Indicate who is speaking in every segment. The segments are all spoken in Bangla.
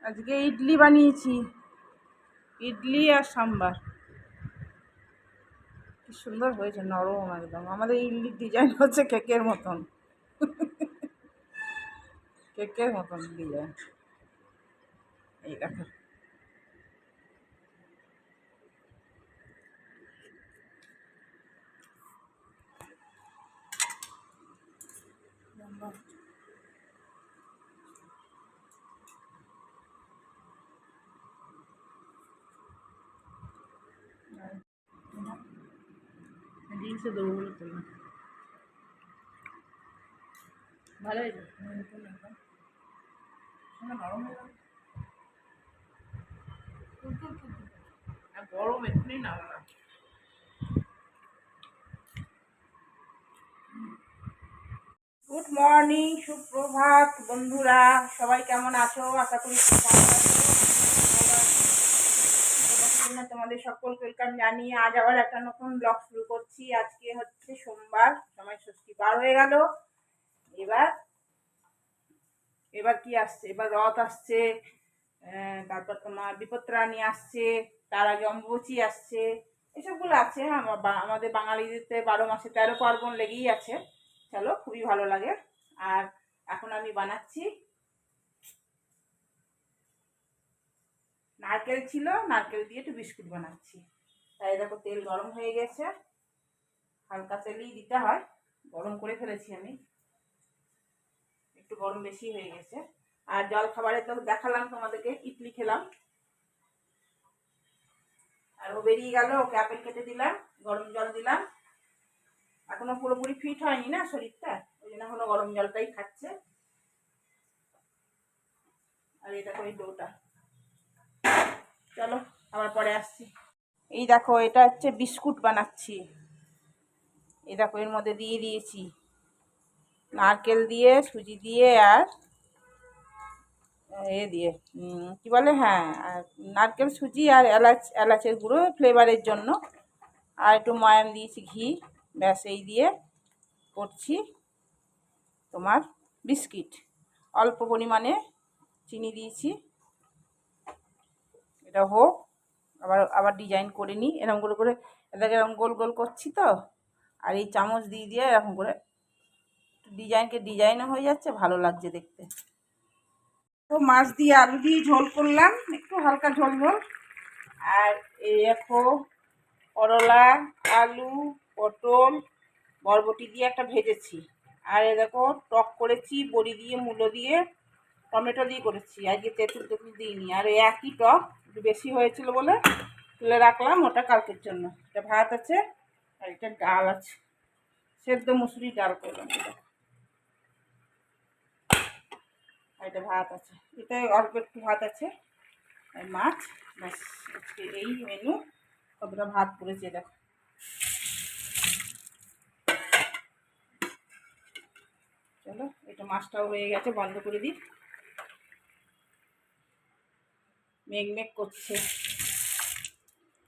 Speaker 1: আজকে ইডলি বানিয়েছি, ইডলি আর সাম্বার। কি সুন্দর হয়েছে, নরম একদম। আমাদের ইডলির ডিজাইন হচ্ছে কেকের মতন, কেকের মতন ডিজাইন। এই দেখো, রিলসে দেবো বলে তুললাম। ভালো হয়েছে, নরম হয়ে গেল। আর গরম এক্ষুনি না। গুড মর্নিং, সুপ্রভাত বন্ধুরা, সবাই কেমন আছো? আশা করি খুব ভালো আছো। তোমাদের সকল ওয়েলকাম জানিয়ে আজ আবার একটা নতুন ব্লগ শুরু করছি। আজকে হচ্ছে সোমবার, সময় ষষ্ঠী বার হয়ে গেল। এবার এবার কি আসছে? এবার রথ আসছে, তারপর তোমার বিপত্রাণী আসছে, তার আগে অম্বুবাচী আসছে, এসবগুলো আছে। আমাদের বাঙালিদের 12 মাসে 13 পার্বণ লেগেই আছে। চলো, খুবই ভালো লাগে। আর এখন আমি বানাচ্ছি, নারকেল ছিল, নারকেল দিয়ে একটু বিস্কুট বানাচ্ছি। তাই দেখো, তেল গরম হয়ে গেছে, হালকা তেলেই দিতে হয়, গরম করে ফেলেছি আমি, একটু গরম বেশি হয়ে গেছে। আর জল খাবারে তো দেখালাম তোমাদেরকে, ইডলি খেলাম। আর ও বেরিয়ে গেল, ওকে আপেল কেটে দিলাম, গরম জল দিলাম। এখনো পুরোপুরি ফিট হয়নি না শরীরটা, ওই জন্য এখনো গরম জলটাই খাচ্ছে। আর এটা করে ডোটা, চলো আবার পরে আসছি। এই দেখো, এটা হচ্ছে বিস্কুট বানাচ্ছি। এই দেখো, এর মধ্যে দিয়ে দিয়েছি নারকেল দিয়ে, সুজি দিয়ে, আর এ দিয়ে কি বলে, হ্যাঁ, আর নারকেল, সুজি আর এলাচের গুঁড়ো ফ্লেভারের জন্য, আর একটু ময়াম দিয়েছি, ঘি। ব্যাস, এই দিয়ে করছি তোমার বিস্কিট। অল্প পরিমাণে চিনি দিয়েছি। এটা হোক, আবার আবার ডিজাইন করে নিই, এরকম করে করে এটাকে এরকম গোল গোল করছি তো। আর এই চামচ দিয়ে দিয়ে এরকম করে ডিজাইনও হয়ে যাচ্ছে, ভালো লাগছে দেখতে। তো মাছ দিয়ে আলু দিয়ে ঝোল করলাম, একটু হালকা ঝোল ঝোল। আর এই দেখো, করলা, আলু, পটল, বরবটি দিয়ে একটা ভেজেছি। আর এ দেখো, টক করেছি বড়ি দিয়ে, মূলো দিয়ে, টমেটো দিয়ে করেছি। আজকে তেঁতুল তেঁতুল দিইনি। আর এই একই টক, একটু বেশি হয়েছিল বলে তুলে রাখলাম, ওটা কালকের জন্য। এটা ভাত আছে, আর এটা ডাল আছে, সেদ্ধ মুসুরি ডাল করলাম। আর এটা ভাত আছে, এটা অল্প একটু ভাত আছে, আর মাছ। ব্যাস, আজকে এই মেনু। কতটা ভাত পড়েছে দেখো। চলো, এটা মাছটাও হয়ে গেছে, বন্ধ করে দিই। মেঘ মেঘ করছে,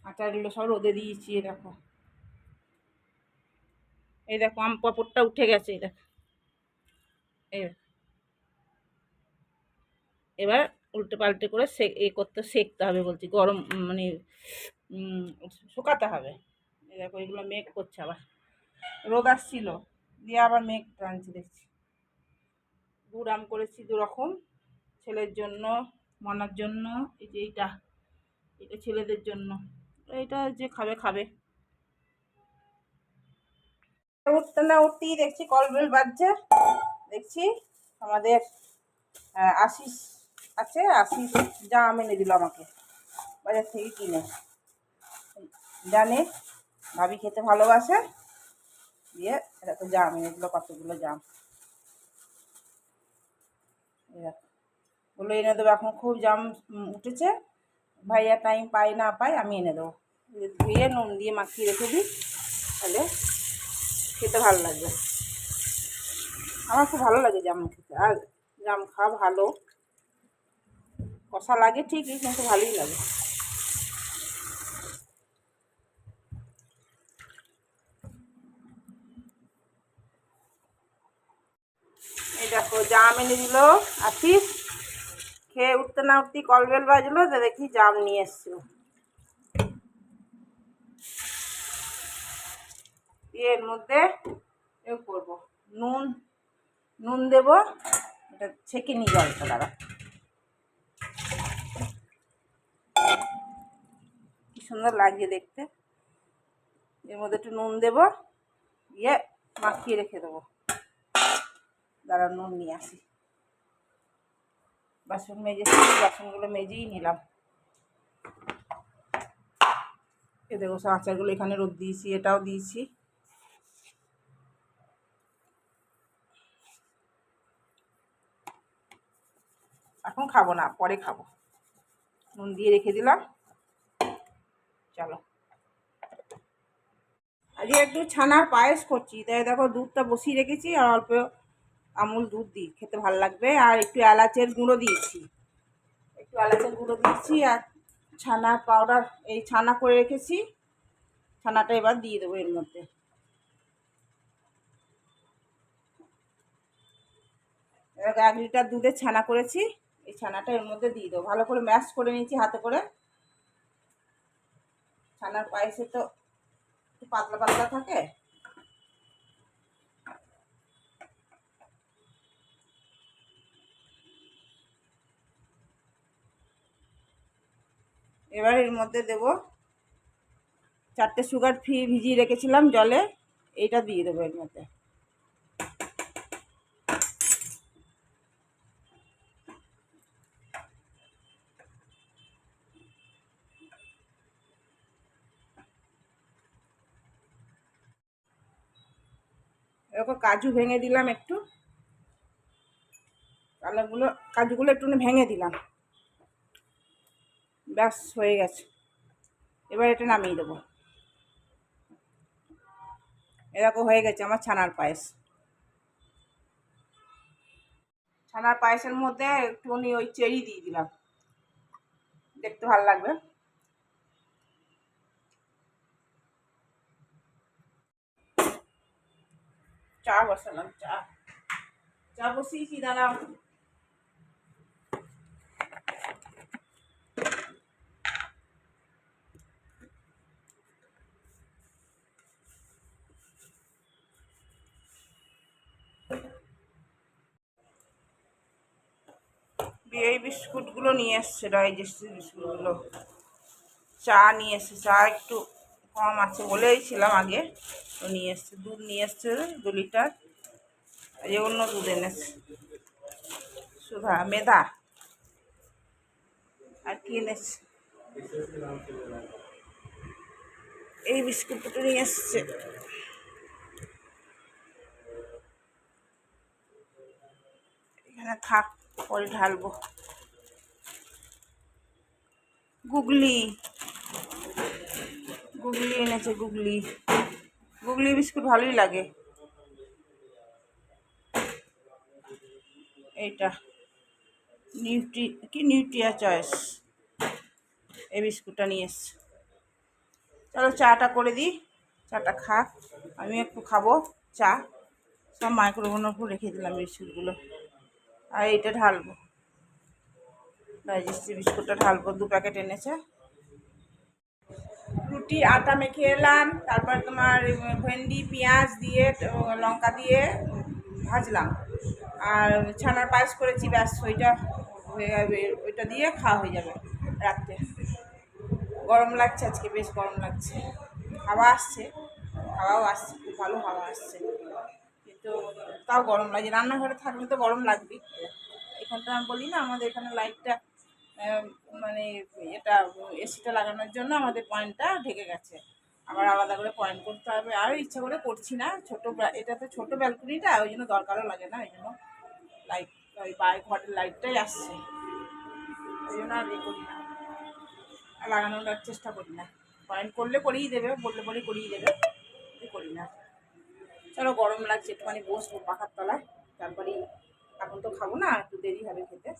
Speaker 1: আচারগুলো সব রোদে দিয়েছি। দেখো, এই দেখো, আম পাপড়টা উঠে গেছে। এই দেখো, এবার উল্টে পাল্টে করে সেকতে হবে বলছি, গরম মানে শুকাতে হবে। এই দেখো, এগুলো মেঘ করছে, আবার রোদ আসছিল, দিয়ে আবার মেঘ টানছে দেখছি। গুড় আম করেছি 2 রকম, ছেলের জন্য, মনার জন্য। এই যে এইটা, এটা ছেলেদের জন্য, এইটা যে খাবে খাবে। উঠতে না উঠতেই দেখছি কলবেল বাজছে। দেখছি আমাদের আশিস আছে, আশিস জাম এনে দিল আমাকে বাজার থেকে কিনে। জানে ভাবি খেতে ভালোবাসে, দিয়ে এটা তো জাম এনে দিল, কতগুলো জাম। বললো এনে দেবো, এখন খুব জাম উঠেছে, ভাইয়া টাইম পায় না পায়, আমি এনে দেবো। ধুয়ে নুন দিয়ে মাখিয়ে রেখে দিই, তাহলে খেতে ভালো লাগবে। আমার খুব ভালো লাগে জাম খেতে, আর জাম খাওয়া ভালো। কষা লাগে ঠিকই, কিন্তু ভালোই লাগে। এই দেখো, জাম এনে দিল আছিস, খেয়ে উঠতে না উঠতেই কলবেল বাজলো, তো দেখি জাম নিয়ে এসছিল। এর মধ্যে এও করবো, নুন নুন দেবো, এটা ছেঁকে নিই জলটা দ্বারা। কি সুন্দর লাগছে দেখতে। এর মধ্যে একটু নুন দেবো, দিয়ে মাখিয়ে রেখে দেবো। দাঁড়া নুন নিয়ে আসি। বাসন মেজেছি, বাসনগুলো মেজেই নিলাম। এ দেখো সব আচারগুলো এখানে রোদ দিয়েছি, এটাও দিয়েছি। এখন খাবো না, পরে খাবো। নুন দিয়ে রেখে দিলাম। চলো আজকে একটু ছানার পায়েস করছি, তাই দেখো দুধটা বসিয়ে রেখেছি, আর অল্প আমুল দুধ দিই, খেতে ভালো লাগবে। আর একটু এলাচের গুঁড়ো দিয়েছি, আর ছানার পাউডার, এই ছানা করে রেখেছি, ছানাটা এবার দিয়ে দেবো এর মধ্যে। 1 লিটার দুধের ছানা করেছি, এই ছানাটা এর মধ্যে দিয়ে দেবো। ভালো করে ম্যাশ করে নিয়েছি হাতে করে। ছানার পায়েসে তো একটু পাতলা পাতলা থাকে। এবার এর মধ্যে দেবো 4টে সুগার ফ্রি ভিজিয়ে রেখেছিলাম জলে, এইটা দিয়ে দেবো এর মধ্যে। এরকম কাজু ভেঙে দিলাম একটু, কাজুগুলো একটু ভেঙে দিলাম। ব্যাস হয়ে গেছে। এবার এটা নামিয়ে দেবো। এরকম হয়ে গেছে আমার ছানার পায়েস। ছানার পায়েসের মধ্যে একটুখানি ওই চেরি দিয়ে দিলাম, দেখতে ভালো লাগবে। চা বসালাম, চা বসিয়েছি, দাঁড়াও। এই বিস্কুটগুলো নিয়ে এসছে, ডাইজেস্টিভ বিস্কুটগুলো। চা নিয়ে এসছে, চা একটু কম আছে বলেইছিলাম আগে, তো নিয়ে এসছে। দুধ নিয়ে এসছে 2 লিটার, এই অন্য দুধ এনেছে। সুধা, মেধা, আর কি এনেছে, এই বিস্কুট দুটো নিয়ে এসছে। এখানে থাক, পরে ঢালবো। গুগলি এনেছে, গুগলি বিস্কুট ভালোই লাগে। এইটা নিউট্রিয়া চয়েস, এই বিস্কুটটা নিয়ে এসছে। চলো চাটা করে দিই, চাটা খাক, আমি একটু খাবো চা। সব মাইক্রোওভেনের উপর রেখে দিলাম বিস্কুটগুলো। আর এইটা ঢালবো, ডাইজেস্টিভ বিস্কুটটা ঢালবো, 2 প্যাকেট এনেছে। রুটি আটা মেখে এলাম, তারপর তোমার ভেন্ডি পেঁয়াজ দিয়ে লঙ্কা দিয়ে ভাজলাম, আর ছানার পায়েস করেছি, ব্যাস ওইটা হয়ে যাবে। ওইটা দিয়ে খাওয়া হয়ে যাবে রাত্রে। গরম লাগছে আজকে, বেশ গরম লাগছে। হাওয়া আসছে, হাওয়াও আসছে, খুব ভালো হাওয়া আসছে, কিন্তু তাও গরম লাগছে। রান্নাঘরে থাকলে তো গরম লাগবেই। এখানটা আমি বলি না, আমাদের এখানে লাইটটা মানে এটা এসিটা লাগানোর জন্য আমাদের পয়েন্টটা ঢেকে গেছে, আবার আলাদা করে পয়েন্ট করতে হবে। আর ইচ্ছা করে করছি না, এটা তো ছোটো ব্যালকনিটা, ওই জন্য দরকারও লাগে না, ওই জন্য লাইট, ওই ঘরের লাইটটাই আসছে, ওই জন্য আর করি না, লাগানোর চেষ্টা করি না। পয়েন্ট করলে করিয়ে দেবে, বললে পরেই করিয়ে দেবে, করি না। চলো গরম লাগছে, একটুখানি বসবো পাখার তলায়, তারপরেই। এখন তো খাবো না, একটু দেরি হবে খেতে।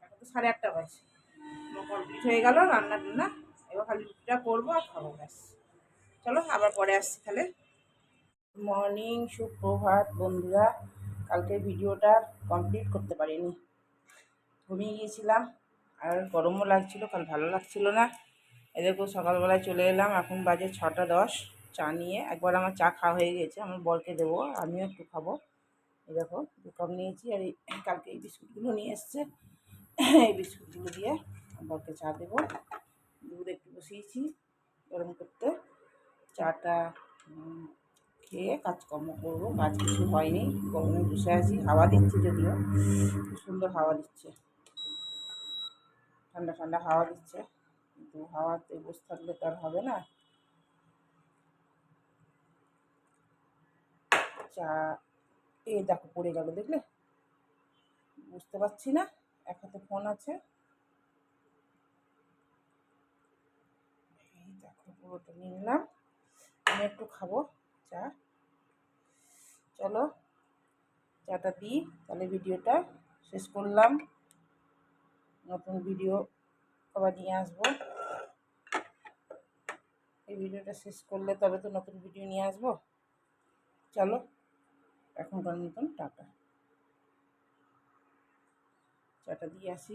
Speaker 1: এখন তো 8:30 বাজে, কমপ্লিট হয়ে গেল রান্না টান্না, এবার খালি রুটিটা করবো আর খাবো, ব্যাস। চলো আবার পরে আসছি তাহলে। মর্নিং, সুপ্রভাত বন্ধুরা। কালকের ভিডিওটা কমপ্লিট করতে পারিনি, ঘুমিয়ে গিয়েছিলাম, আর গরমও লাগছিল, কাল ভালো লাগছিল না। এদেরকেও সকালবেলায় চলে এলাম, এখন বাজে 6টা 10। চা নিয়ে একবার আমার চা খাওয়া হয়ে গেছে, আমার বরকে দেবো, আমিও একটু খাবো। এই দেখো 2 কাপ নিয়েছি, আর এই কালকে এই বিস্কুটগুলো নিয়ে এসছে, এই বিস্কুটগুলো দিয়ে বরকে চা দেবো। দুধ একটু বসিয়েছি গরম করতে, চাটা খেয়ে কাজকর্ম করবো। কাজ কিছু হয়নি, গরমে বসে আছি, হাওয়া দিচ্ছে, যদিও খুব সুন্দর হাওয়া দিচ্ছে, ঠান্ডা ঠান্ডা হাওয়া দিচ্ছে, কিন্তু হাওয়াতে বসে থাকলে তো আর হবে না। চা এই দেখো পড়ে গেল, দেখলে? বুঝতে পারছি না, এক হাতে ফোন আছে। এই দেখো পুরোটা নিয়ে নিলাম, আমি একটু খাবো চা। চলো চাটা দিই, তাহলে ভিডিওটা শেষ করলাম। নতুন ভিডিও আবার নিয়ে আসবো, এই ভিডিওটা শেষ করলে তবে তো নতুন ভিডিও নিয়ে আসবো। চলো এখনকার মতন টাটা, চাটা দিয়ে আসি।